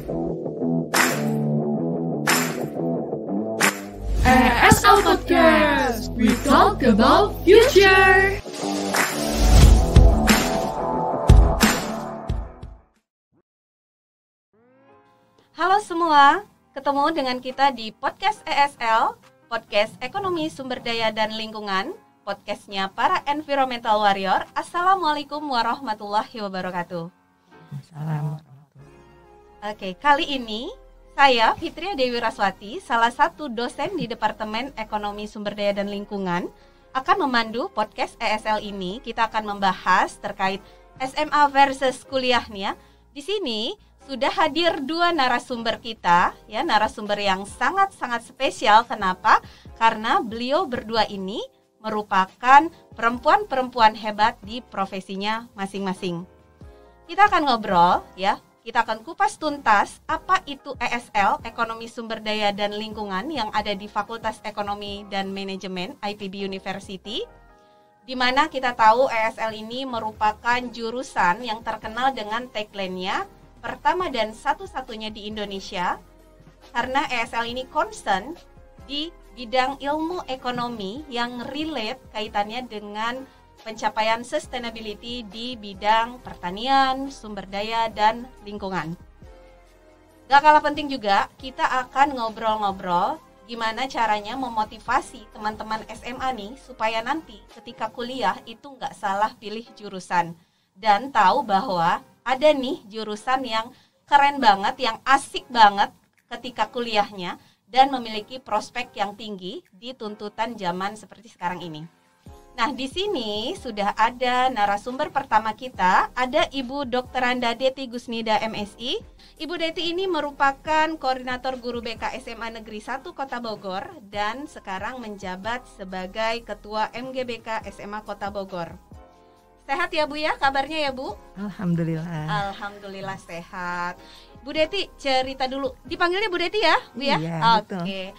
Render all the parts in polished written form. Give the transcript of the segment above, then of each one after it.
ESL Podcast, we talk about future. Halo semua, ketemu dengan kita di podcast ESL, podcast Ekonomi Sumber Daya dan Lingkungan, podcastnya para Environmental Warrior. Assalamualaikum warahmatullahi wabarakatuh. Oke, kali ini saya, Fitria Dewi Raswati, salah satu dosen di Departemen Ekonomi Sumber Daya dan Lingkungan, akan memandu podcast ESL ini. Kita akan membahas terkait SMA versus kuliah nih ya. Di sini sudah hadir dua narasumber kita, ya, narasumber yang sangat-sangat spesial. Kenapa? Karena beliau berdua ini merupakan perempuan-perempuan hebat di profesinya masing-masing. Kita akan ngobrol, ya. Kita akan kupas tuntas apa itu ESL, Ekonomi Sumber Daya dan Lingkungan, yang ada di Fakultas Ekonomi dan Manajemen IPB University, di mana kita tahu ESL ini merupakan jurusan yang terkenal dengan tagline-nya pertama dan satu-satunya di Indonesia, karena ESL ini concern di bidang ilmu ekonomi yang relate kaitannya dengan pencapaian sustainability di bidang pertanian, sumber daya, dan lingkungan. Gak kalah penting juga, kita akan ngobrol-ngobrol gimana caranya memotivasi teman-teman SMA nih supaya nanti ketika kuliah itu gak salah pilih jurusan. Dan tahu bahwa ada nih jurusan yang keren banget, yang asik banget ketika kuliahnya dan memiliki prospek yang tinggi di tuntutan zaman seperti sekarang ini. Nah, di sini sudah ada narasumber pertama kita, ada Ibu Dr. Anda Deti Gusnida MSI. Ibu Deti ini merupakan koordinator guru BK SMA Negeri 1 Kota Bogor dan sekarang menjabat sebagai Ketua MGBK SMA Kota Bogor. Sehat ya Bu ya, kabarnya ya Bu? Alhamdulillah. Alhamdulillah sehat. Bu Deti cerita dulu, dipanggilnya Bu Deti ya Bu ya? Iya, betul. Oke.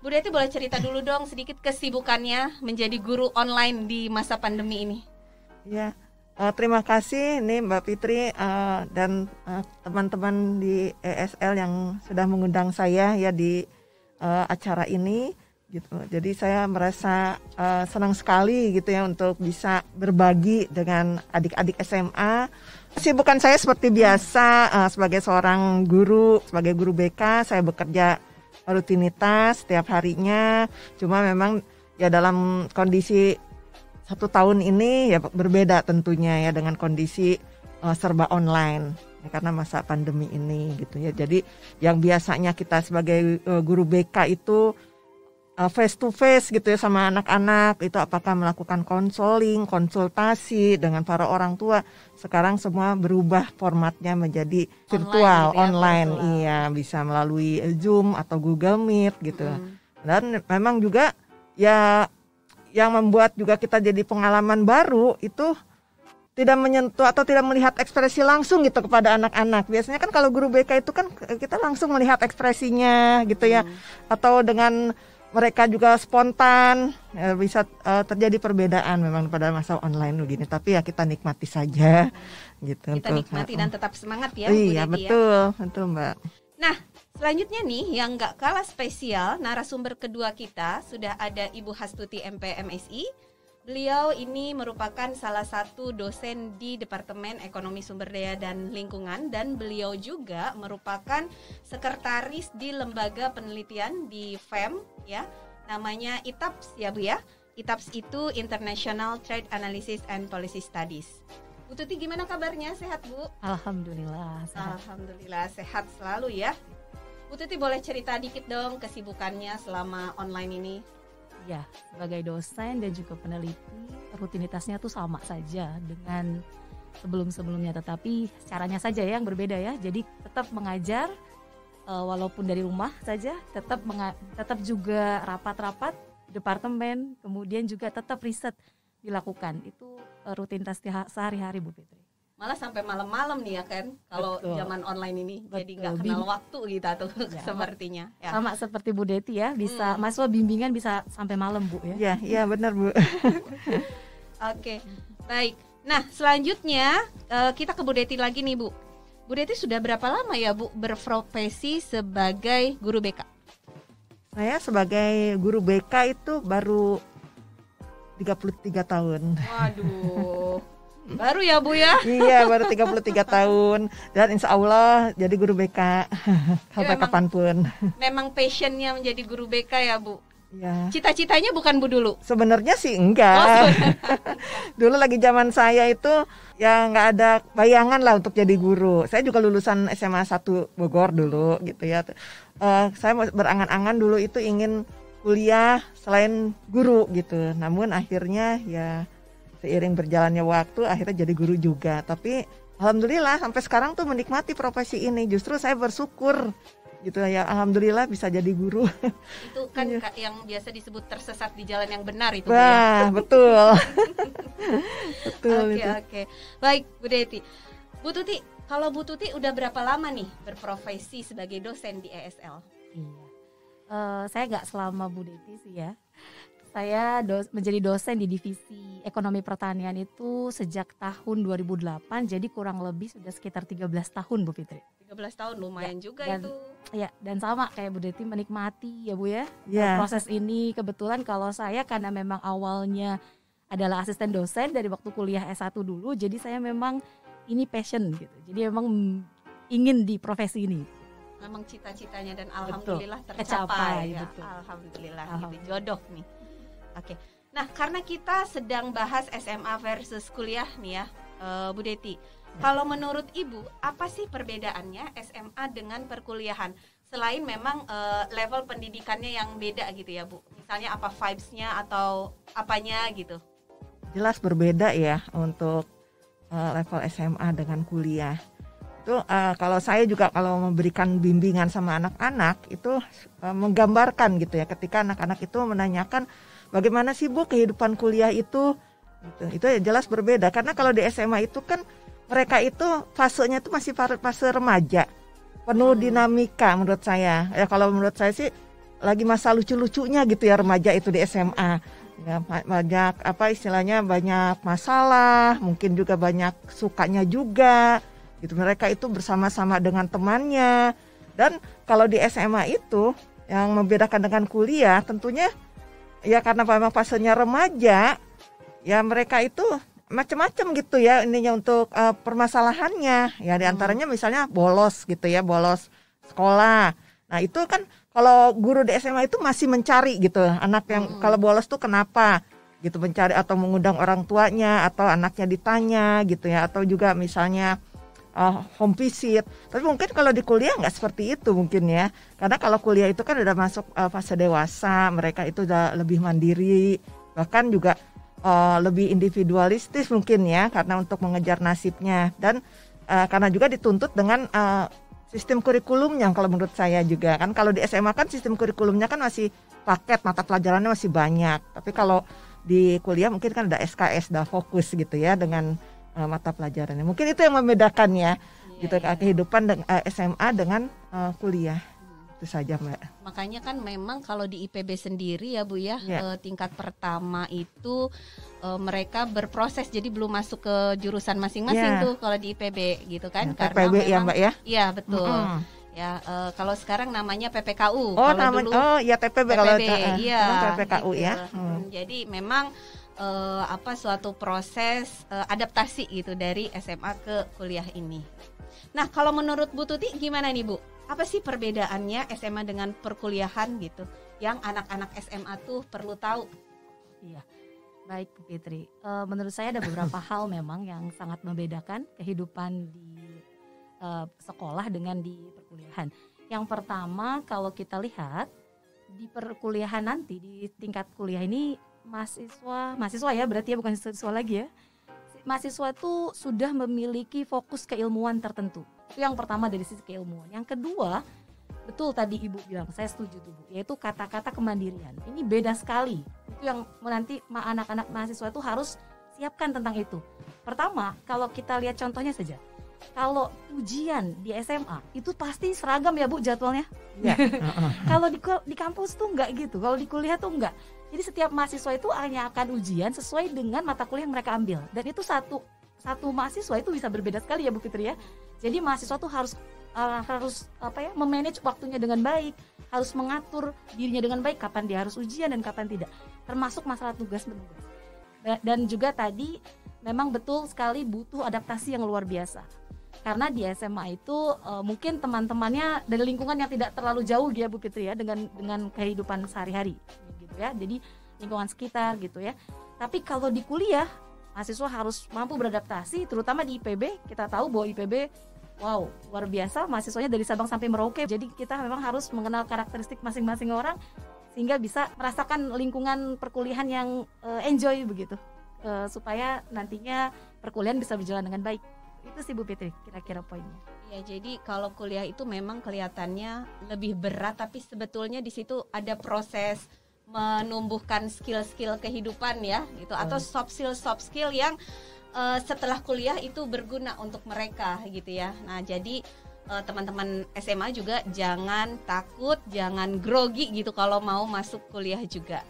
Bu Deti boleh cerita dulu dong sedikit kesibukannya menjadi guru online di masa pandemi ini. Ya, terima kasih nih Mbak Fitri dan teman-teman di ESL yang sudah mengundang saya ya di acara ini gitu. Jadi saya merasa senang sekali gitu ya untuk bisa berbagi dengan adik-adik SMA. Kesibukan saya seperti biasa sebagai seorang guru, sebagai guru BK, saya bekerja rutinitas setiap harinya, cuma memang ya dalam kondisi 1 tahun ini ya berbeda tentunya ya dengan kondisi serba online ya, karena masa pandemi ini gitu ya. Jadi yang biasanya kita sebagai guru BK itu face to face gitu ya sama anak-anak, itu apakah melakukan konseling, konsultasi dengan para orang tua, sekarang semua berubah formatnya menjadi virtual, online gitu ya, iya, bisa melalui Zoom atau Google Meet gitu. Dan memang juga ya yang membuat juga kita jadi pengalaman baru itu tidak menyentuh atau tidak melihat ekspresi langsung gitu kepada anak-anak. Biasanya kan kalau guru BK itu kan kita langsung melihat ekspresinya gitu ya, atau dengan mereka juga spontan, ya bisa terjadi perbedaan memang pada masa online begini. Tapi ya kita nikmati saja, gitu. Kita nikmati dan tetap semangat ya, iya, Bu Deti betul, ya. betul Mbak. Nah, selanjutnya nih yang gak kalah spesial, narasumber kedua kita sudah ada Ibu Hastuti MP MSI. Beliau ini merupakan salah satu dosen di Departemen Ekonomi Sumber Daya dan Lingkungan, dan beliau juga merupakan sekretaris di lembaga penelitian di FEM ya, namanya ITAPS ya Bu ya. ITAPS itu International Trade Analysis and Policy Studies. Bu Tuti gimana kabarnya? Sehat Bu? Alhamdulillah sehat. Alhamdulillah sehat selalu ya. Bu Tuti boleh cerita dikit dong kesibukannya selama online ini? Ya, sebagai dosen dan juga peneliti, rutinitasnya tuh sama saja dengan sebelum-sebelumnya, tetapi caranya saja yang berbeda ya. Jadi tetap mengajar walaupun dari rumah saja, tetap juga rapat-rapat departemen, kemudian juga tetap riset dilakukan. Itu rutinitas sehari-hari Bu Fitri. Malah sampai malam-malam nih ya kan, kalau zaman online ini. Betul. Jadi nggak kenal waktu gitu tuh ya, sepertinya. Ya. Sama seperti Bu Deti ya, bisa mahasiswa bimbingan bisa sampai malam Bu ya. Iya benar Bu. Oke, baik. Nah selanjutnya kita ke Bu Deti lagi nih Bu. Bu Deti sudah berapa lama ya Bu berprofesi sebagai guru BK? Saya sebagai guru BK itu baru 33 tahun. Waduh, baru ya Bu ya? Iya, baru 33 tahun. Dan insya Allah jadi guru BK sampai kapanpun. Memang passionnya menjadi guru BK ya Bu? Ya. Cita-citanya bukan Bu dulu? Sebenarnya sih enggak. Dulu lagi zaman saya itu ya nggak ada bayangan lah untuk jadi guru. Saya juga lulusan SMA 1 Bogor dulu gitu ya. Saya berangan-angan dulu itu ingin kuliah selain guru gitu. Namun akhirnya ya seiring berjalannya waktu akhirnya jadi guru juga. Tapi alhamdulillah sampai sekarang tuh menikmati profesi ini. Justru saya bersyukur gitu ya, alhamdulillah bisa jadi guru. Itu kan yang biasa disebut tersesat di jalan yang benar itu. Wah, betul. Betul. Oke. Baik, Bu Deti. Bu Tuti, kalau Bu Tuti udah berapa lama nih berprofesi sebagai dosen di ESL? Iya. Saya nggak selama Bu Deti sih ya. Saya menjadi dosen di divisi ekonomi pertanian itu sejak tahun 2008, jadi kurang lebih sudah sekitar 13 tahun Bu Fitri. 13 tahun lumayan ya, juga dan, itu. Ya, dan sama kayak Bu Deti menikmati ya Bu ya. Yeah. Proses ini kebetulan kalau saya karena memang awalnya adalah asisten dosen dari waktu kuliah S1 dulu, jadi saya memang ini passion gitu. Jadi memang ingin di profesi ini. Memang cita-citanya dan alhamdulillah tercapai ya. Betul. Alhamdulillah. Gitu, jodoh nih. Oke. Nah, karena kita sedang bahas SMA versus kuliah nih ya, Bu Deti. Kalau menurut Ibu, apa sih perbedaannya SMA dengan perkuliahan? Selain memang level pendidikannya yang beda gitu ya, Bu. Misalnya apa vibes-nya atau apanya gitu. Jelas berbeda ya untuk level SMA dengan kuliah. Itu kalau saya juga kalau memberikan bimbingan sama anak-anak itu menggambarkan gitu ya, ketika anak-anak itu menanyakan bagaimana sih Bu kehidupan kuliah itu gitu. Itu ya jelas berbeda karena kalau di SMA itu kan mereka itu fasenya itu masih fase remaja, penuh dinamika menurut saya. Ya kalau menurut saya sih lagi masa lucu-lucunya gitu ya remaja itu di SMA. Ya, banyak apa istilahnya banyak masalah, mungkin juga banyak sukanya juga. Gitu, mereka itu bersama-sama dengan temannya. Dan kalau di SMA itu yang membedakan dengan kuliah tentunya ya karena memang fasenya remaja, ya mereka itu macam-macam gitu ya ininya untuk permasalahannya. Ya diantaranya misalnya bolos gitu ya, bolos sekolah. Nah itu kan kalau guru di SMA itu masih mencari gitu anak yang kalau bolos tuh kenapa gitu, mencari atau mengundang orang tuanya atau anaknya ditanya gitu ya, atau juga misalnya home visit. Tapi mungkin kalau di kuliah nggak seperti itu mungkin ya, karena kalau kuliah itu kan udah masuk fase dewasa, mereka itu udah lebih mandiri, bahkan juga lebih individualistis mungkin ya, karena untuk mengejar nasibnya. Dan karena juga dituntut dengan sistem kurikulumnya kalau menurut saya juga kan. Kalau di SMA kan sistem kurikulumnya kan masih paket, mata pelajarannya masih banyak. Tapi kalau di kuliah mungkin kan ada SKS, udah fokus gitu ya dengan mata pelajarannya. Mungkin itu yang membedakan ya, gitu kehidupan SMA dengan kuliah. Itu saja Mbak. Makanya kan memang kalau di IPB sendiri ya Bu ya, tingkat pertama itu mereka berproses, jadi belum masuk ke jurusan masing-masing tuh kalau di IPB gitu kan. Ya, karena PPB memang, ya Mbak ya. Iya betul. Ya kalau sekarang namanya PPKU. Oh kalau namanya, dulu ya TPB kalau PPKU gitu. ya. Jadi memang suatu proses adaptasi gitu dari SMA ke kuliah ini. Nah kalau menurut Bu Tuti gimana nih Bu? Apa sih perbedaannya SMA dengan perkuliahan gitu, yang anak-anak SMA tuh perlu tahu? Iya, baik Bu Fitri. Menurut saya ada beberapa hal memang yang sangat membedakan kehidupan di sekolah dengan di perkuliahan. Yang pertama kalau kita lihat di perkuliahan nanti di tingkat kuliah ini mahasiswa ya berarti ya, bukan siswa lagi ya. Mahasiswa itu sudah memiliki fokus keilmuan tertentu. Itu yang pertama dari sisi keilmuan. Yang kedua, betul tadi Ibu bilang, saya setuju tuh Bu, yaitu kata-kata kemandirian. Ini beda sekali. Itu yang nanti anak-anak mahasiswa itu harus siapkan tentang itu. Pertama, kalau kita lihat contohnya saja. Kalau ujian di SMA itu pasti seragam ya Bu jadwalnya. Ya. Kalau di kampus tuh enggak gitu. Kalau di kuliah tuh enggak. Jadi setiap mahasiswa itu hanya akan ujian sesuai dengan mata kuliah yang mereka ambil. Dan itu satu mahasiswa itu bisa berbeda sekali ya Bu Fitri ya. Jadi mahasiswa tuh harus memanage waktunya dengan baik, harus mengatur dirinya dengan baik, kapan dia harus ujian dan kapan tidak, termasuk masalah tugas menugas. Dan juga tadi memang betul sekali butuh adaptasi yang luar biasa. Karena di SMA itu mungkin teman-temannya dari lingkungan yang tidak terlalu jauh ya Bu Fitri ya dengan kehidupan sehari-hari gitu ya. Jadi lingkungan sekitar gitu ya. Tapi kalau di kuliah mahasiswa harus mampu beradaptasi, terutama di IPB. Kita tahu bahwa IPB wow, luar biasa mahasiswanya dari Sabang sampai Merauke. Jadi kita memang harus mengenal karakteristik masing-masing orang sehingga bisa merasakan lingkungan perkuliahan yang enjoy begitu. Supaya nantinya perkuliahan bisa berjalan dengan baik. Itu sih Bu Fitri kira-kira poinnya. Ya, jadi kalau kuliah itu memang kelihatannya lebih berat, tapi sebetulnya di situ ada proses menumbuhkan skill-skill kehidupan ya, gitu, atau soft skill yang setelah kuliah itu berguna untuk mereka gitu ya. Nah, jadi teman-teman SMA juga jangan takut, jangan grogi gitu kalau mau masuk kuliah juga.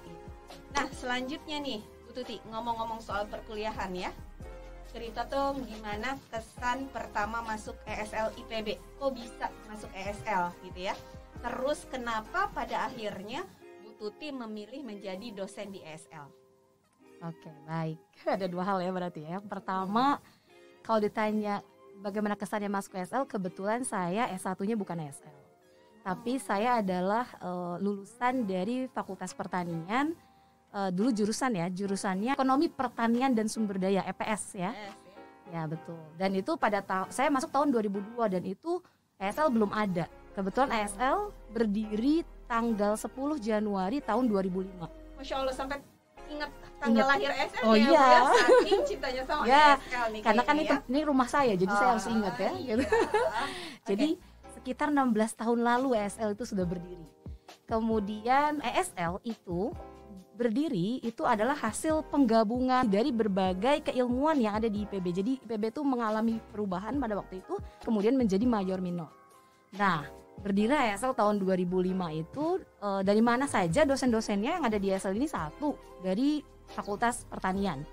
Nah, selanjutnya nih Bu Tuti, ngomong-ngomong soal perkuliahan ya. Cerita dong gimana kesan pertama masuk ESL IPB. Kok bisa masuk ESL gitu ya. Terus kenapa pada akhirnya Bu Tuti memilih menjadi dosen di ESL? Oke, baik. Ada dua hal ya berarti ya. Yang pertama, kalau ditanya bagaimana kesannya masuk ESL, kebetulan saya S1-nya bukan ESL. Tapi saya adalah lulusan dari Fakultas Pertanian. Dulu jurusannya Ekonomi Pertanian dan Sumber Daya EPS ya. Ya betul. Dan itu saya masuk tahun 2002 dan itu ESL belum ada. Kebetulan ESL berdiri tanggal 10 Januari tahun 2005. Masya Allah, sampai ingat tanggal lahir ESL oh, ya, iya. Bu ya, saking cintanya sama ya, ESL nih. Karena kan ya. ini rumah saya, jadi saya harus ingat ya. Iya. Gitu. Jadi sekitar 16 tahun lalu ESL itu sudah berdiri. Kemudian ESL itu berdiri itu adalah hasil penggabungan dari berbagai keilmuan yang ada di IPB. Jadi IPB itu mengalami perubahan pada waktu itu, kemudian menjadi mayor minor. Nah, berdiri ESL tahun 2005 itu dari mana saja dosen-dosennya yang ada di ESL ini? Satu, dari Fakultas Pertanian.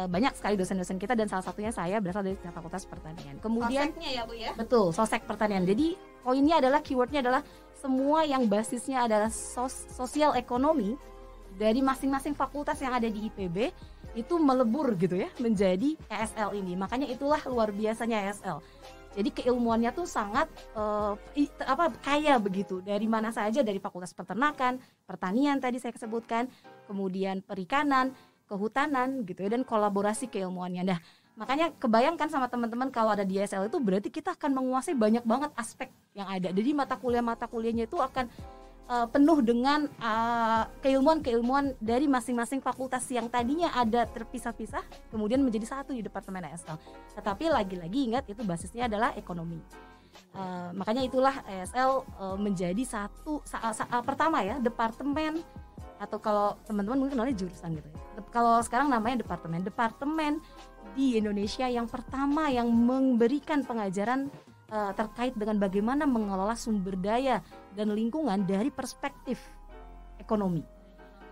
Banyak sekali dosen-dosen kita dan salah satunya saya berasal dari Fakultas Pertanian. Kemudian Soseknya ya Bu ya. Betul, sosek pertanian. Jadi poinnya adalah keywordnya adalah semua yang basisnya adalah sosial ekonomi dari masing-masing fakultas yang ada di IPB itu melebur gitu ya menjadi ESL ini. Makanya itulah luar biasanya ESL. Jadi keilmuannya tuh sangat kaya begitu. Dari mana saja, dari Fakultas Peternakan, Pertanian tadi saya sebutkan, kemudian Perikanan, Kehutanan gitu ya, dan kolaborasi keilmuannya. Nah, makanya kebayangkan sama teman-teman kalau ada di ESL itu berarti kita akan menguasai banyak banget aspek yang ada. Jadi mata kuliahnya itu akan penuh dengan keilmuan-keilmuan dari masing-masing fakultas yang tadinya ada terpisah-pisah kemudian menjadi satu di Departemen ESL. Tetapi lagi-lagi ingat itu basisnya adalah ekonomi. Makanya itulah ESL menjadi pertama ya departemen, atau kalau teman-teman mungkin kenalnya jurusan gitu ya. Kalau sekarang namanya departemen di Indonesia yang pertama yang memberikan pengajaran terkait dengan bagaimana mengelola sumber daya dan lingkungan dari perspektif ekonomi.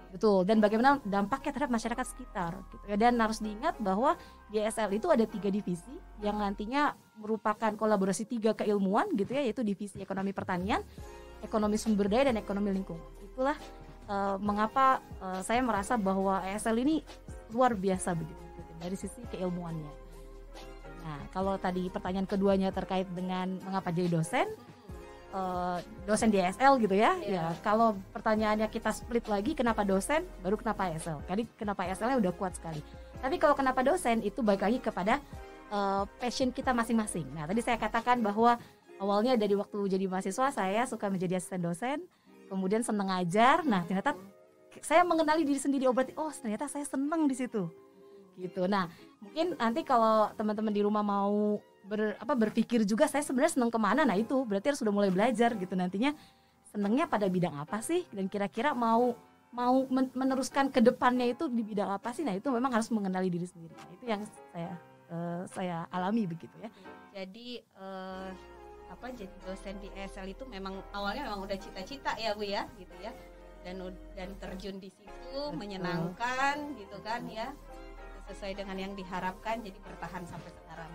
Betul, dan bagaimana dampaknya terhadap masyarakat sekitar gitu ya. Dan harus diingat bahwa di ESL itu ada 3 divisi yang nantinya merupakan kolaborasi 3 keilmuan gitu ya, yaitu divisi ekonomi pertanian, ekonomi sumber daya, dan ekonomi lingkungan. Itulah mengapa saya merasa bahwa ESL ini luar biasa begitu dari sisi keilmuannya. Nah, kalau tadi pertanyaan keduanya terkait dengan mengapa jadi dosen di ESL gitu ya. Ya, kalau pertanyaannya kita split lagi kenapa dosen, baru kenapa ESL. Tadi kenapa ESL-nya udah kuat sekali. Tapi kalau kenapa dosen itu balik lagi kepada passion kita masing-masing. Nah, tadi saya katakan bahwa awalnya dari waktu jadi mahasiswa saya suka menjadi asisten dosen, kemudian seneng ngajar. Nah, ternyata saya mengenali diri sendiri, berarti ternyata saya seneng di situ. Gitu. Nah, mungkin nanti kalau teman-teman di rumah mau berpikir juga saya sebenarnya senang kemana, nah itu berarti harus sudah mulai belajar gitu nantinya senangnya pada bidang apa sih, dan kira-kira mau meneruskan ke depannya itu di bidang apa sih. Nah, itu memang harus mengenali diri sendiri. Nah, itu yang saya alami begitu ya. Jadi jadi dosen di ESL itu memang awalnya memang udah cita-cita ya Bu ya gitu ya, dan terjun di situ. Betul. Menyenangkan gitu kan ya. sesuai dengan yang diharapkan, jadi bertahan sampai sekarang.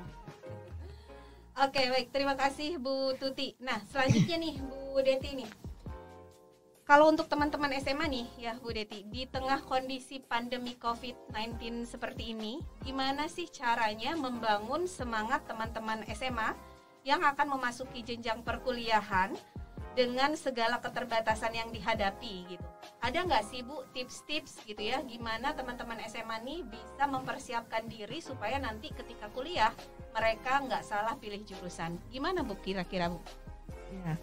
Oke, baik, terima kasih Bu Tuti. Nah, selanjutnya nih Bu Deti nih. Kalau untuk teman-teman SMA nih ya Bu Deti, di tengah kondisi pandemi COVID-19 seperti ini, gimana sih caranya membangun semangat teman-teman SMA yang akan memasuki jenjang perkuliahan dengan segala keterbatasan yang dihadapi gitu? Ada nggak sih Bu tips-tips gitu ya, gimana teman-teman SMA nih bisa mempersiapkan diri supaya nanti ketika kuliah mereka nggak salah pilih jurusan? Gimana Bu kira-kira Bu? Ya,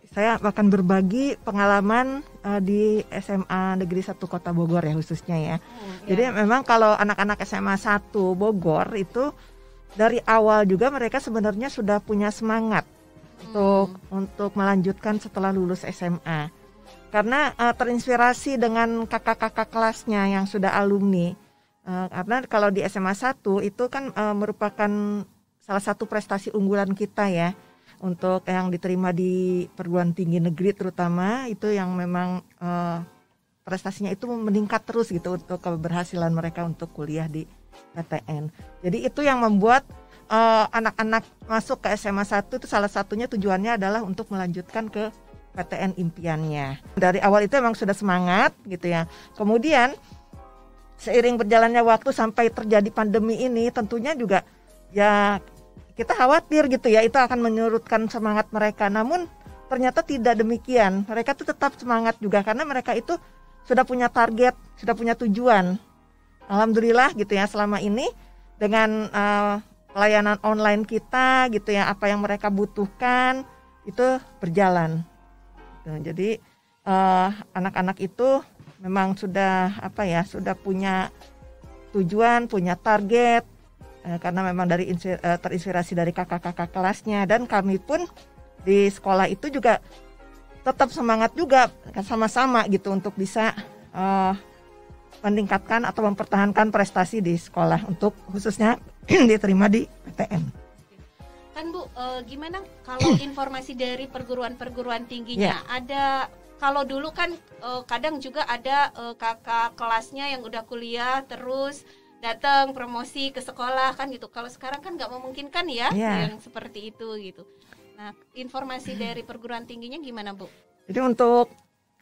saya akan berbagi pengalaman di SMA Negeri 1 Kota Bogor ya khususnya ya. Jadi memang kalau anak-anak SMA 1 Bogor itu dari awal juga mereka sebenarnya sudah punya semangat untuk melanjutkan setelah lulus SMA. Karena terinspirasi dengan kakak-kakak kelasnya yang sudah alumni. Karena kalau di SMA 1 itu kan merupakan salah satu prestasi unggulan kita ya. Untuk yang diterima di perguruan tinggi negeri terutama, itu yang memang prestasinya itu meningkat terus gitu untuk keberhasilan mereka untuk kuliah di PTN. Jadi itu yang membuat anak-anak masuk ke SMA 1 itu salah satunya tujuannya adalah untuk melanjutkan ke PTN impiannya. Dari awal itu memang sudah semangat gitu ya. Kemudian seiring berjalannya waktu sampai terjadi pandemi ini, tentunya juga ya kita khawatir gitu ya, itu akan menyurutkan semangat mereka. Namun ternyata tidak demikian. Mereka tuh tetap semangat juga karena mereka itu sudah punya target, sudah punya tujuan. Alhamdulillah gitu ya, selama ini dengan pelayanan online kita gitu ya, apa yang mereka butuhkan itu berjalan. Jadi anak-anak itu memang sudah sudah punya tujuan, punya target, karena memang terinspirasi dari kakak-kakak kelasnya, dan kami pun di sekolah itu juga tetap semangat juga sama-sama gitu untuk bisa meningkatkan atau mempertahankan prestasi di sekolah untuk khususnya diterima di PTN. Kan Bu, gimana kalau informasi dari perguruan tingginya? Ada, kalau dulu kan kadang juga ada kakak kelasnya yang udah kuliah terus datang promosi ke sekolah kan gitu. Kalau sekarang kan nggak memungkinkan ya yang seperti itu gitu. Nah, informasi dari perguruan tingginya gimana Bu? Jadi untuk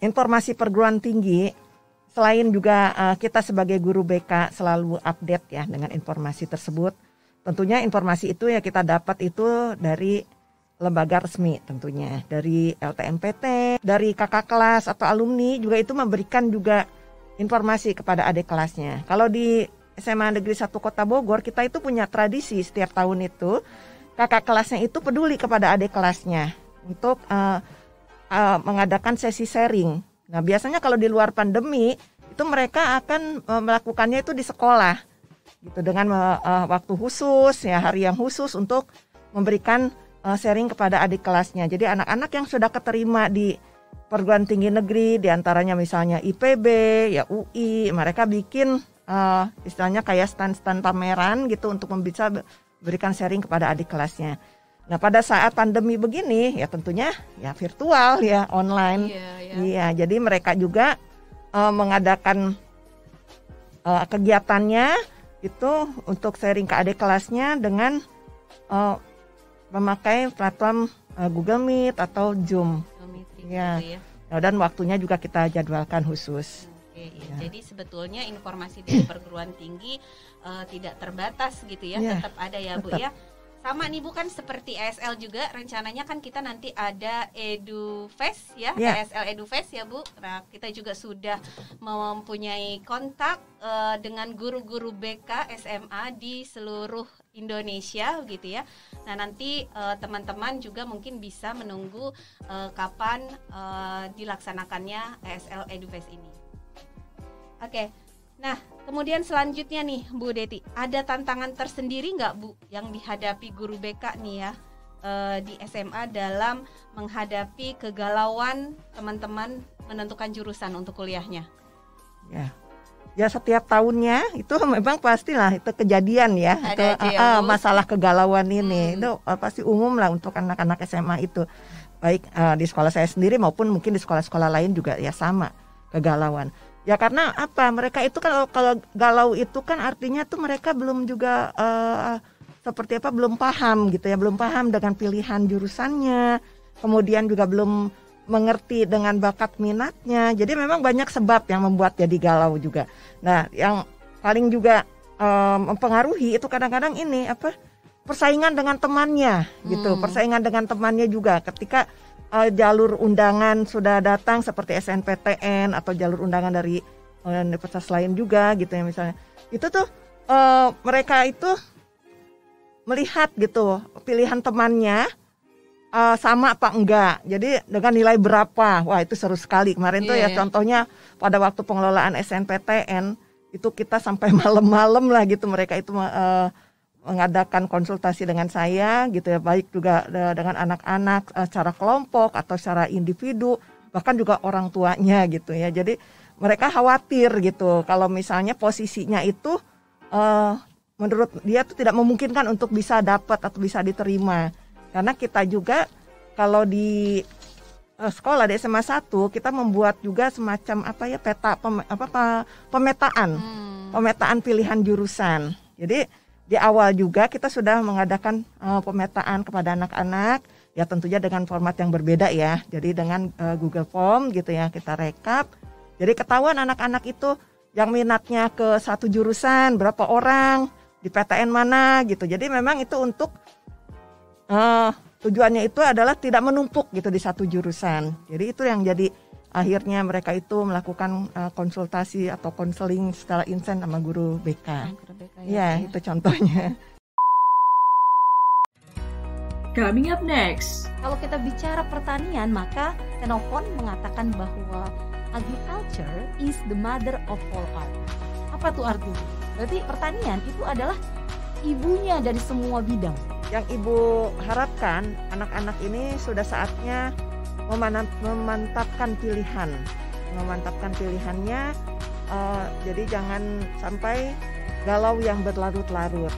informasi perguruan tinggi, selain juga kita sebagai guru BK selalu update ya dengan informasi tersebut. Tentunya informasi itu ya kita dapat itu dari lembaga resmi tentunya, dari LTMPT, dari kakak kelas atau alumni juga itu memberikan juga informasi kepada adik kelasnya. Kalau di SMA Negeri 1 Kota Bogor, kita itu punya tradisi setiap tahun itu kakak kelasnya itu peduli kepada adik kelasnya untuk mengadakan sesi sharing. Nah, biasanya kalau di luar pandemi itu mereka akan melakukannya itu di sekolah gitu, dengan waktu khusus ya, hari yang khusus untuk memberikan sharing kepada adik kelasnya. Jadi anak-anak yang sudah keterima di perguruan tinggi negeri, diantaranya misalnya IPB, ya UI, mereka bikin istilahnya kayak stand-stand pameran gitu untuk bisa berikan sharing kepada adik kelasnya. Nah, pada saat pandemi begini ya tentunya ya virtual ya, online. Iya, jadi mereka juga mengadakan kegiatannya itu untuk sharing ke adik kelasnya dengan memakai platform Google Meet atau Zoom. Ya. Dan waktunya juga kita jadwalkan khusus. Jadi sebetulnya informasi dari perguruan tinggi tidak terbatas gitu ya, tetap ada ya Bu ya. Sama nih Bu, kan seperti ESL juga rencananya kan kita nanti ada EduFest ya, ESL EduFest ya Bu. Nah, kita juga sudah mempunyai kontak dengan guru-guru BK SMA di seluruh Indonesia gitu ya. Nah, nanti teman-teman juga mungkin bisa menunggu kapan dilaksanakannya ESL EduFest ini. Oke. Nah, kemudian selanjutnya nih Bu Deti, ada tantangan tersendiri nggak Bu yang dihadapi guru BK nih ya di SMA dalam menghadapi kegalauan teman-teman menentukan jurusan untuk kuliahnya? Ya setiap tahunnya itu memang pastilah itu kejadian ya, masalah kegalauan ini itu pasti umum lah untuk anak-anak SMA itu, baik di sekolah saya sendiri maupun mungkin di sekolah-sekolah lain juga ya sama kegalauan. Ya karena apa? Mereka itu kan kalau galau itu kan artinya tuh mereka belum juga seperti apa, belum paham gitu ya, belum paham dengan pilihan jurusannya, kemudian juga belum mengerti dengan bakat minatnya. Jadi memang banyak sebab yang membuat jadi galau juga. Nah, yang paling juga mempengaruhi itu kadang-kadang ini apa? Persaingan dengan temannya gitu, persaingan dengan temannya juga ketika jalur undangan sudah datang seperti SNPTN atau jalur undangan dari universitas lain juga gitu ya misalnya. Itu tuh mereka itu melihat gitu pilihan temannya sama apa enggak. Jadi dengan nilai berapa. Wah, itu seru sekali. Kemarin tuh ya contohnya pada waktu pengelolaan SNPTN itu kita sampai malam-malam lah gitu, mereka itu mengadakan konsultasi dengan saya gitu ya, baik juga dengan anak-anak secara kelompok atau secara individu, bahkan juga orang tuanya gitu ya. Jadi mereka khawatir gitu kalau misalnya posisinya itu menurut dia tuh tidak memungkinkan untuk bisa dapat atau bisa diterima. Karena kita juga kalau di sekolah di SMA 1 kita membuat juga semacam apa ya peta pemetaan pilihan jurusan. Jadi di awal juga kita sudah mengadakan pemetaan kepada anak-anak, ya tentunya dengan format yang berbeda ya. Jadi dengan Google Form gitu ya, kita rekap. Jadi ketahuan anak-anak itu yang minatnya ke satu jurusan, berapa orang, di PTN mana gitu. Jadi memang itu untuk tujuannya itu adalah tidak menumpuk gitu di satu jurusan. Jadi itu yang jadi akhirnya mereka itu melakukan konsultasi atau konseling secara insen sama guru BK. Ya, itu contohnya. Coming up next. Kalau kita bicara pertanian, maka Xenophon mengatakan bahwa agriculture is the mother of all art. Apa tuh artinya? Berarti pertanian itu adalah ibunya dari semua bidang. Yang Ibu harapkan anak-anak ini sudah saatnya memantapkan pilihannya, jadi jangan sampai galau yang berlarut-larut.